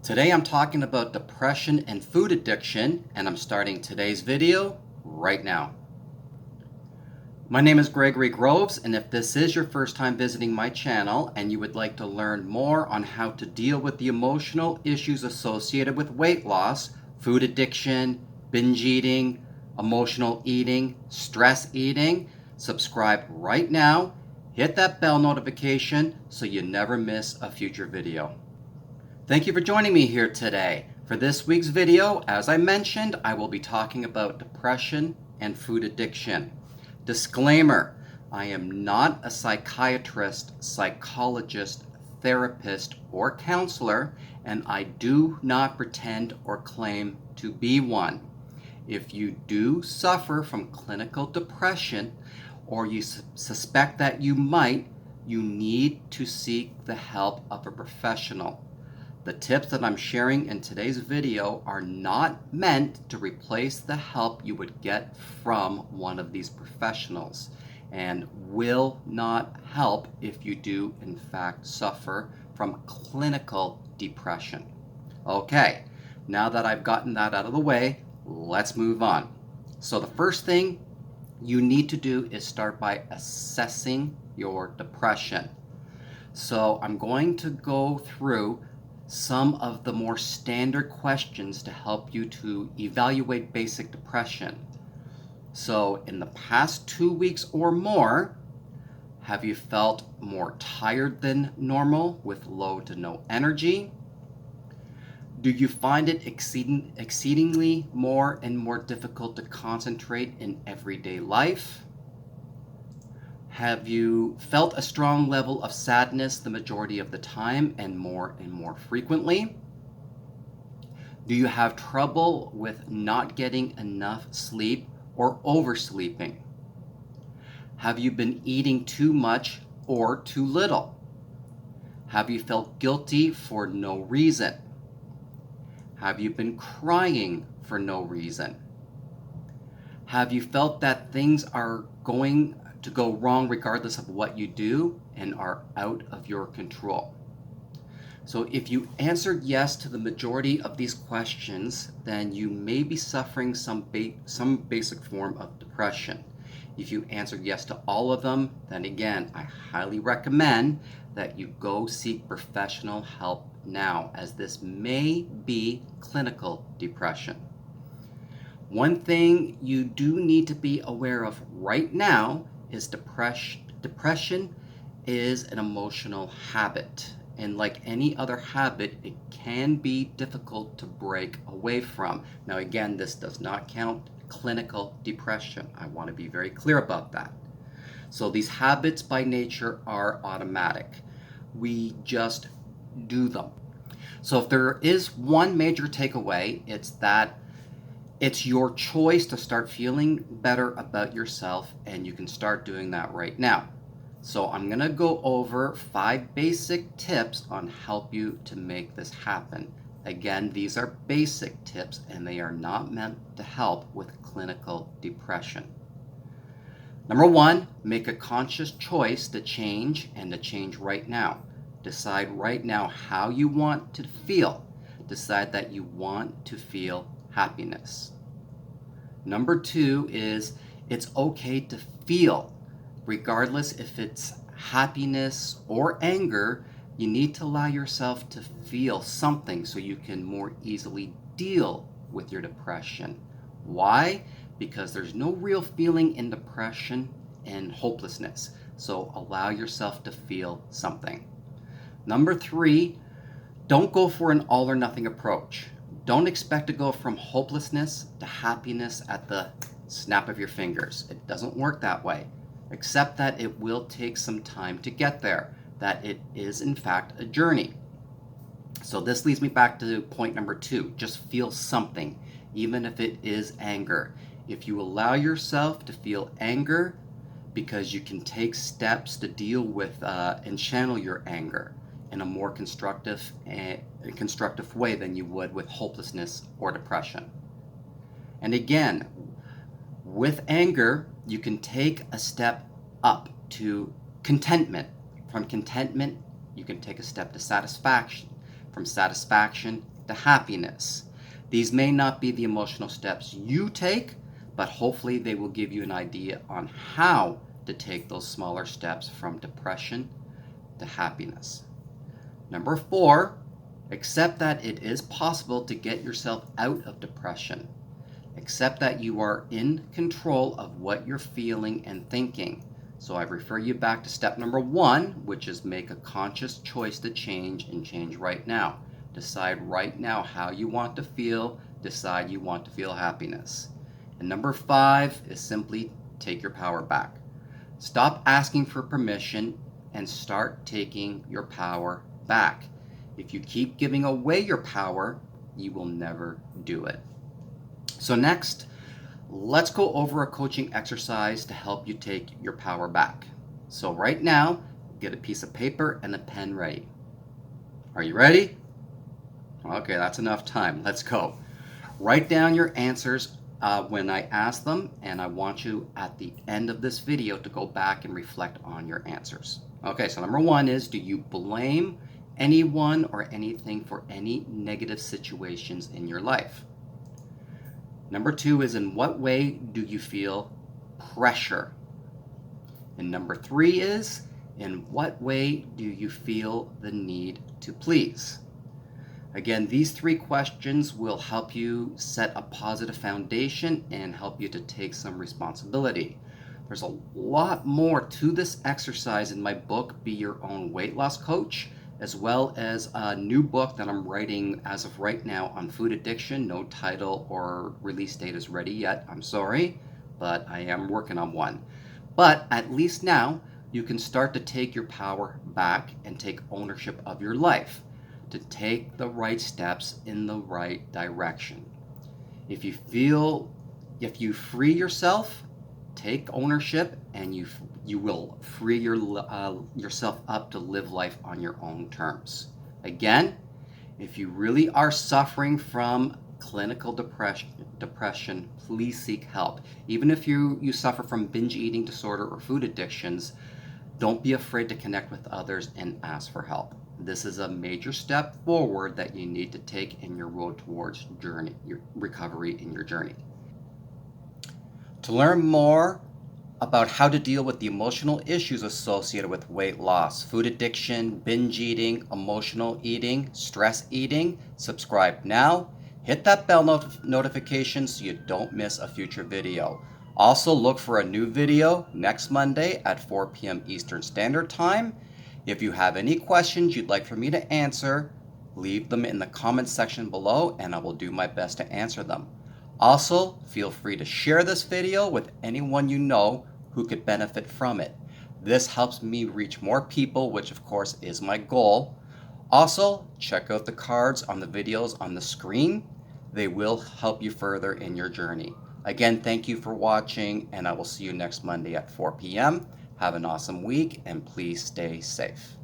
Today I'm talking about depression and food addiction, and I'm starting today's video right now. My name is Gregory Groves, and if this is your first time visiting my channel and you would like to learn more on how to deal with the emotional issues associated with weight loss, food addiction, binge eating, emotional eating, stress eating, subscribe right now, hit that bell notification so you never miss a future video. Thank you for joining me here today. For this week's video, as I mentioned, I will be talking about depression and food addiction. Disclaimer, I am not a psychiatrist, psychologist, therapist, or counselor, and I do not pretend or claim to be one. If you do suffer from clinical depression, or you suspect that you might, you need to seek the help of a professional. The tips that I'm sharing in today's video are not meant to replace the help you would get from one of these professionals and will not help if you do in fact suffer from clinical depression. Okay, now that I've gotten that out of the way, let's move on. So the first thing you need to do is start by assessing your depression. So I'm going to go through some of the more standard questions to help you to evaluate basic depression. So in the past 2 weeks or more, have you felt more tired than normal with low to no energy? Do you find it exceedingly more and more difficult to concentrate in everyday life? Have you felt a strong level of sadness the majority of the time and more frequently? Do you have trouble with not getting enough sleep or oversleeping? Have you been eating too much or too little? Have you felt guilty for no reason? Have you been crying for no reason? Have you felt that things are going to go wrong regardless of what you do and are out of your control? So if you answered yes to the majority of these questions, then you may be suffering some basic form of depression. If you answered yes to all of them, then again, I highly recommend that you go seek professional help now, as this may be clinical depression. One thing you do need to be aware of right now is depression is an emotional habit, and like any other habit, it can be difficult to break away from. Now again, this does not count clinical depression. I want to be very clear about that. So these habits by nature are automatic. We just do them. So if there is one major takeaway, it's that it's your choice to start feeling better about yourself, and you can start doing that right now. So I'm going to go over 5 basic tips on help you to make this happen. Again, these are basic tips and they are not meant to help with clinical depression. Number 1, make a conscious choice to change, and to change right now. Decide right now how you want to feel. Decide that you want to feel happiness. Number 2 is it's okay to feel, regardless if it's happiness or anger. You need to allow yourself to feel something so you can more easily deal with your depression. Why? Because there's no real feeling in depression and hopelessness. So allow yourself to feel something. Number 3, don't go for an all or nothing approach. Don't expect to go from hopelessness to happiness at the snap of your fingers. It doesn't work that way. Accept that it will take some time to get there, that it is in fact a journey. So this leads me back to point number 2. Just feel something, even if it is anger. If you allow yourself to feel anger, because you can take steps to deal with and channel your anger in a more constructive way than you would with hopelessness or depression. And again, with anger, you can take a step up to contentment. From contentment, you can take a step to satisfaction. From satisfaction, to happiness. These may not be the emotional steps you take, but hopefully they will give you an idea on how to take those smaller steps from depression to happiness. Number 4, accept that it is possible to get yourself out of depression. Accept that you are in control of what you're feeling and thinking. So I refer you back to step number 1, which is make a conscious choice to change and change right now. Decide right now how you want to feel. Decide you want to feel happiness. And number 5 is simply take your power back. Stop asking for permission and start taking your power back. If you keep giving away your power, you will never do it. So next, let's go over a coaching exercise to help you take your power back. So right now, get a piece of paper and a pen ready. Are you ready? Okay, that's enough time. Let's go. Write down your answers when I ask them, and I want you at the end of this video to go back and reflect on your answers. Okay, so number 1 is, do you blame anyone or anything for any negative situations in your life? Number 2 is, in what way do you feel pressure? And number 3 is, in what way do you feel the need to please? Again, these 3 questions will help you set a positive foundation and help you to take some responsibility. There's a lot more to this exercise in my book, Be Your Own Weight Loss Coach, as well as a new book that I'm writing as of right now on food addiction. No title or release date is ready yet, I'm sorry, but I am working on one. But at least now you can start to take your power back and take ownership of your life, to take the right steps in the right direction. If you free yourself, take ownership, and you will free yourself up to live life on your own terms. Again, if you really are suffering from clinical depression, please seek help. Even if you suffer from binge eating disorder or food addictions, don't be afraid to connect with others and ask for help. This is a major step forward that you need to take in your road towards your recovery in your journey. To learn more about how to deal with the emotional issues associated with weight loss, food addiction, binge eating, emotional eating, stress eating, subscribe now. Hit that bell notification so you don't miss a future video. Also, look for a new video next Monday at 4 p.m. Eastern Standard Time. If you have any questions you'd like for me to answer, leave them in the comments section below and I will do my best to answer them. Also, feel free to share this video with anyone you know who could benefit from it. This helps me reach more people, which of course is my goal. Also, check out the cards on the videos on the screen. They will help you further in your journey. Again, thank you for watching, and I will see you next Monday at 4 p.m. Have an awesome week, and please stay safe.